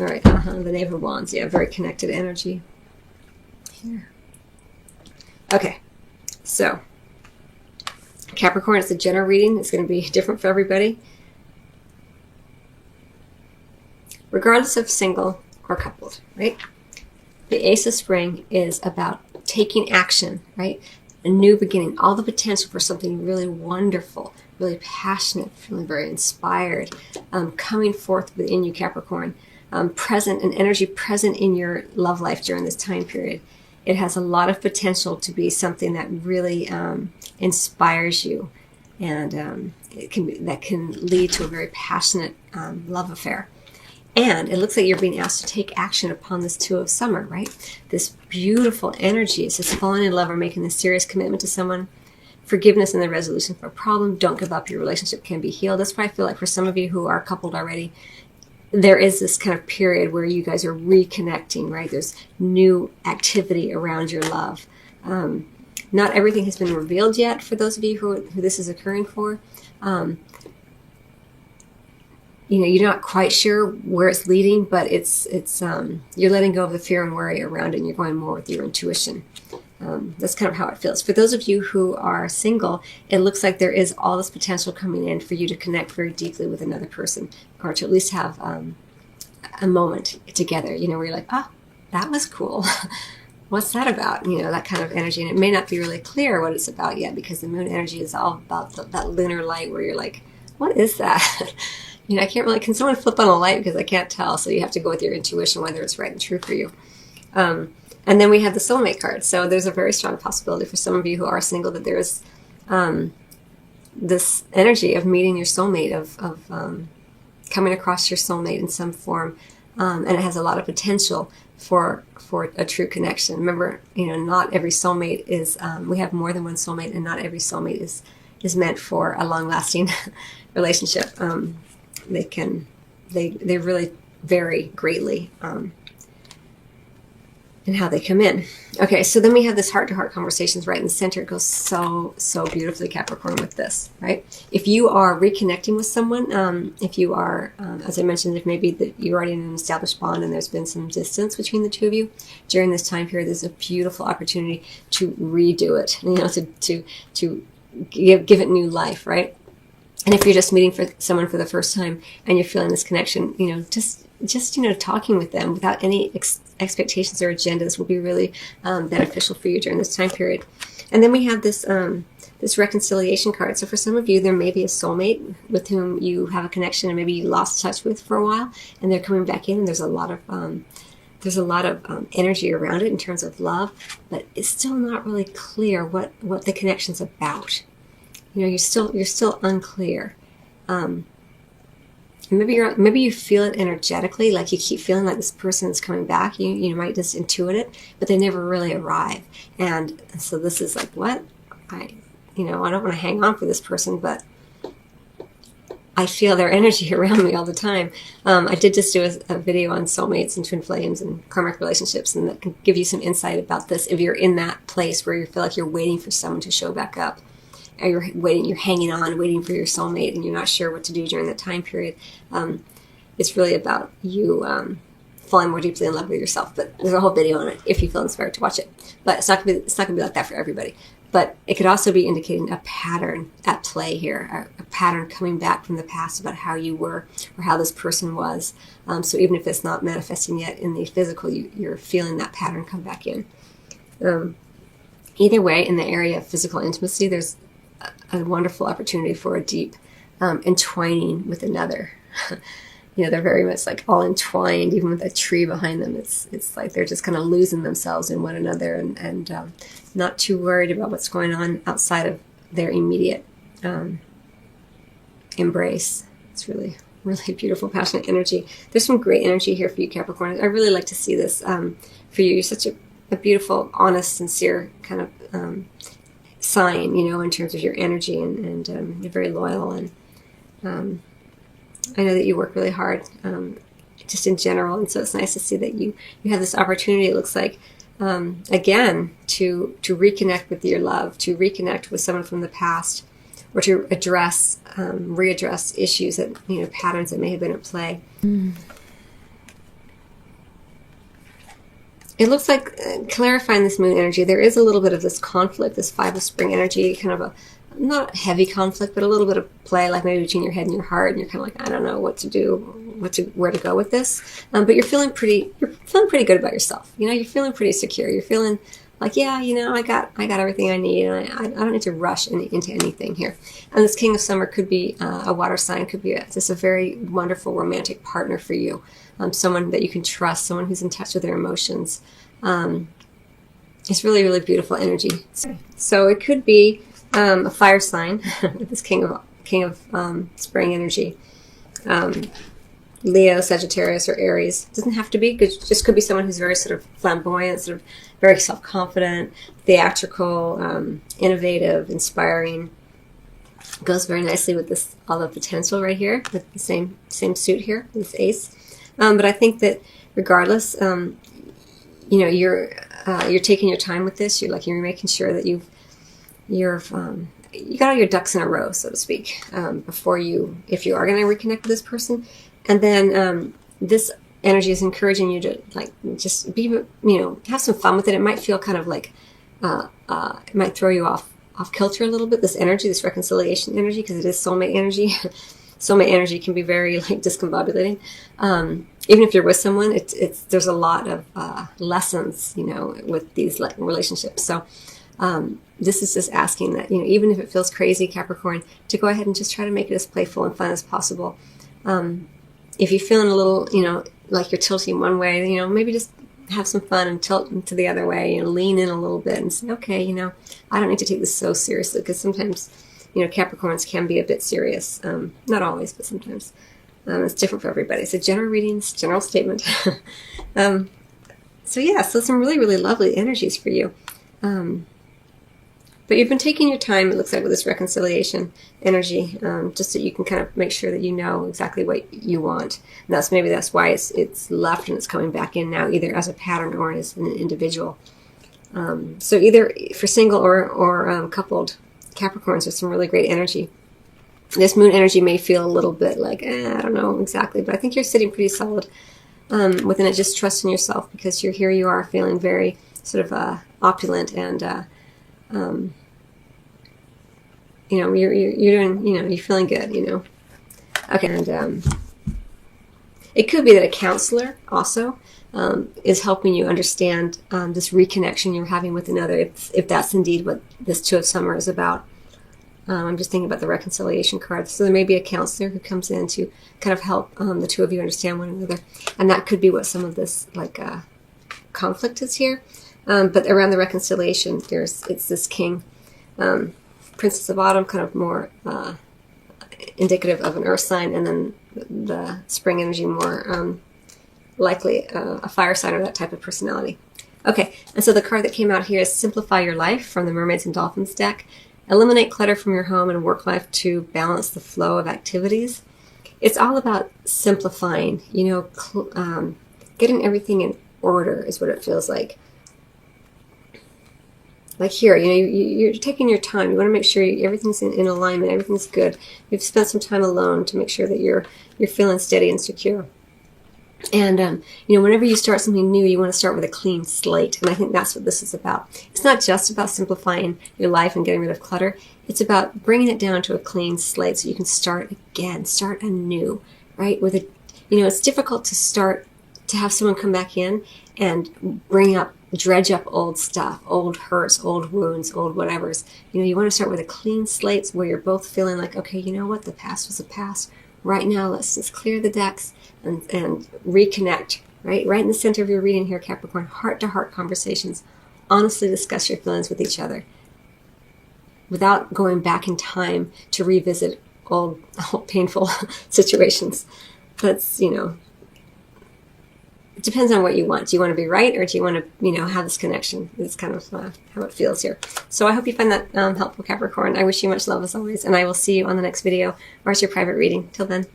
All right, the Knave of Wands. Yeah, very connected energy here. Okay, so Capricorn, it's a general reading. It's going to be different for everybody. Regardless of single or coupled, right? The Ace of Spring is about taking action, right? A new beginning, all the potential for something really wonderful, really passionate, feeling very inspired, coming forth within you, Capricorn. Present, an energy present in your love life during this time period. It has a lot of potential to be something that really inspires you, and that can lead to a very passionate love affair. And it looks like you're being asked to take action upon this Two of Summer, right? This beautiful energy. It's just falling in love or making a serious commitment to someone. Forgiveness and the resolution for a problem. Don't give up. Your relationship can be healed. That's why I feel like for some of you who are coupled already, there is this kind of period where you guys are reconnecting, right? There's new activity around your love. Not everything has been revealed yet for those of you who this is occurring for. You're not quite sure where it's leading, but it's you're letting go of the fear and worry around it, and you're going more with your intuition. That's kind of how it feels. For those of you who are single, it looks like there is all this potential coming in for you to connect very deeply with another person, or to at least have a moment together, where you're like, oh, that was cool. What's that about? That kind of energy. And it may not be really clear what it's about yet, because the moon energy is all about that lunar light where you're like, what is that? I can't really, can someone flip on a light? Because I can't tell. So you have to go with your intuition, whether it's right and true for you. And then we have the soulmate card. So there's a very strong possibility for some of you who are single that there is this energy of meeting your soulmate, of coming across your soulmate in some form. And it has a lot of potential for a true connection. Remember, not every soulmate is, we have more than one soulmate, and not every soulmate is meant for a long-lasting relationship. They really vary greatly in how they come in. Okay, so then we have this heart-to-heart conversations right in the center. It goes so beautifully, Capricorn, with this, right? If you are reconnecting with someone, if you are, as I mentioned, if maybe that you're already in an established bond and there's been some distance between the two of you, during this time period, there's a beautiful opportunity to redo it, to give it new life, right? And if you're just meeting for someone for the first time and you're feeling this connection, just talking with them without any expectations or agendas will be really beneficial for you during this time period. And then we have this this reconciliation card. So for some of you, there may be a soulmate with whom you have a connection and maybe you lost touch with for a while, and they're coming back in. And there's a lot of energy around it in terms of love, but it's still not really clear what the connection's about. You're still unclear. Maybe you feel it energetically, like you keep feeling like this person is coming back. You might just intuit it, but they never really arrive. And so this is like, what? I don't want to hang on for this person, but I feel their energy around me all the time. I did just do a video on soulmates and twin flames and karmic relationships, and that can give you some insight about this if you're in that place where you feel like you're waiting for someone to show back up. Or you're hanging on, waiting for your soulmate, and you're not sure what to do during that time period. It's really about you falling more deeply in love with yourself. But there's a whole video on it if you feel inspired to watch it. But it's not gonna be like that for everybody. But it could also be indicating a pattern at play here, a pattern coming back from the past about how you were or how this person was. So even if it's not manifesting yet in the physical, you're feeling that pattern come back in. Either way, in the area of physical intimacy, there's a wonderful opportunity for a deep entwining with another. They're very much like all entwined, even with a tree behind them. It's like they're just kind of losing themselves in one another and not too worried about what's going on outside of their immediate embrace. It's really, really beautiful, passionate energy. There's some great energy here for you, Capricorn. I really like to see this for you. You're such a beautiful, honest, sincere kind of sign, in terms of your energy, and you're very loyal, and I know that you work really hard, just in general, and so it's nice to see that you have this opportunity, it looks like, again, to reconnect with your love, to reconnect with someone from the past, or to readdress issues that, patterns that may have been at play. it looks like clarifying this moon energy, there is a little bit of this conflict, this Five of Spring energy, kind of a not a heavy conflict, but a little bit of play, like maybe between your head and your heart, and you're kind of like, I don't know what to do, where to go with this. But you're feeling pretty good about yourself. You know, you're feeling pretty secure. You're feeling like, yeah, you know, I got everything I need, and I don't need to rush into anything here. And this King of Summer could be a water sign, could be just a very wonderful romantic partner for you, someone that you can trust, someone who's in touch with their emotions. It's really, really beautiful energy. So it could be a fire sign with this King of Spring energy. Leo, Sagittarius, or Aries. Doesn't have to be. Just could be someone who's very sort of flamboyant, sort of very self-confident, theatrical, innovative, inspiring. Goes very nicely with this all the potential right here, with the same suit here, this Ace. But I think that regardless, you know, you're taking your time with this. You're making sure that you got all your ducks in a row, so to speak, before if you are going to reconnect with this person. And then this energy is encouraging you to just be, you know, have some fun with it. It might feel kind of like it might throw you off kilter a little bit. This energy, this reconciliation energy, because it is soulmate energy. Soulmate energy can be very discombobulating. Even if you're with someone, there's a lot of lessons, you know, with these relationships. So this is just asking that, you know, even if it feels crazy, Capricorn, to go ahead and just try to make it as playful and fun as possible. If you're feeling a little, you know, like you're tilting one way, you know, maybe just have some fun and tilt to the other way, you know, lean in a little bit and say, okay, you know, I don't need to take this so seriously, because sometimes, you know, Capricorns can be a bit serious. Not always, but sometimes. It's different for everybody. So general readings, general statement. So yeah, so some really, really lovely energies for you. But you've been taking your time, it looks like, with this reconciliation energy, just so you can kind of make sure that you know exactly what you want. And maybe that's why it's left and it's coming back in now, either as a pattern or as an individual. So either for single or coupled Capricorns, there's some really great energy. This moon energy may feel a little bit like, I don't know exactly, but I think you're sitting pretty solid within it. Just trust in yourself, because here you are feeling very sort of opulent and you know, you're doing, you know, you're feeling good, you know. Okay, and it could be that a counselor also is helping you understand this reconnection you're having with another, if that's indeed what this Two of Summer is about. I'm just thinking about the reconciliation card. So there may be a counselor who comes in to kind of help the two of you understand one another, and that could be what some of this conflict is here. But around the reconciliation, it's this King, Princess of Autumn, kind of more indicative of an earth sign, and then the spring energy more likely a fire sign or that type of personality. Okay, and so the card that came out here is Simplify Your Life from the Mermaids and Dolphins deck. Eliminate clutter from your home and work life to balance the flow of activities. It's all about simplifying, you know, getting everything in order is what it feels like. Like here, you know, you're taking your time. You want to make sure everything's in alignment, everything's good. You've spent some time alone to make sure that you're feeling steady and secure. And, you know, whenever you start something new, you want to start with a clean slate. And I think that's what this is about. It's not just about simplifying your life and getting rid of clutter. It's about bringing it down to a clean slate so you can start again, start anew, right? You know, it's difficult to have someone come back in and dredge up old stuff, old hurts, old wounds, old whatevers. You know, you want to start with a clean slate where you're both feeling like, okay, you know what? The past was the past. Right now, let's just clear the decks and reconnect, right? Right in the center of your reading here, Capricorn, heart-to-heart conversations. Honestly discuss your feelings with each other without going back in time to revisit old painful situations. That's, you know, it depends on what you want. Do you want to be right, or do you want to, you know, have this connection? It's kind of how it feels here. So I hope you find that helpful, Capricorn. I wish you much love as always, and I will see you on the next video or as your private reading. Till then.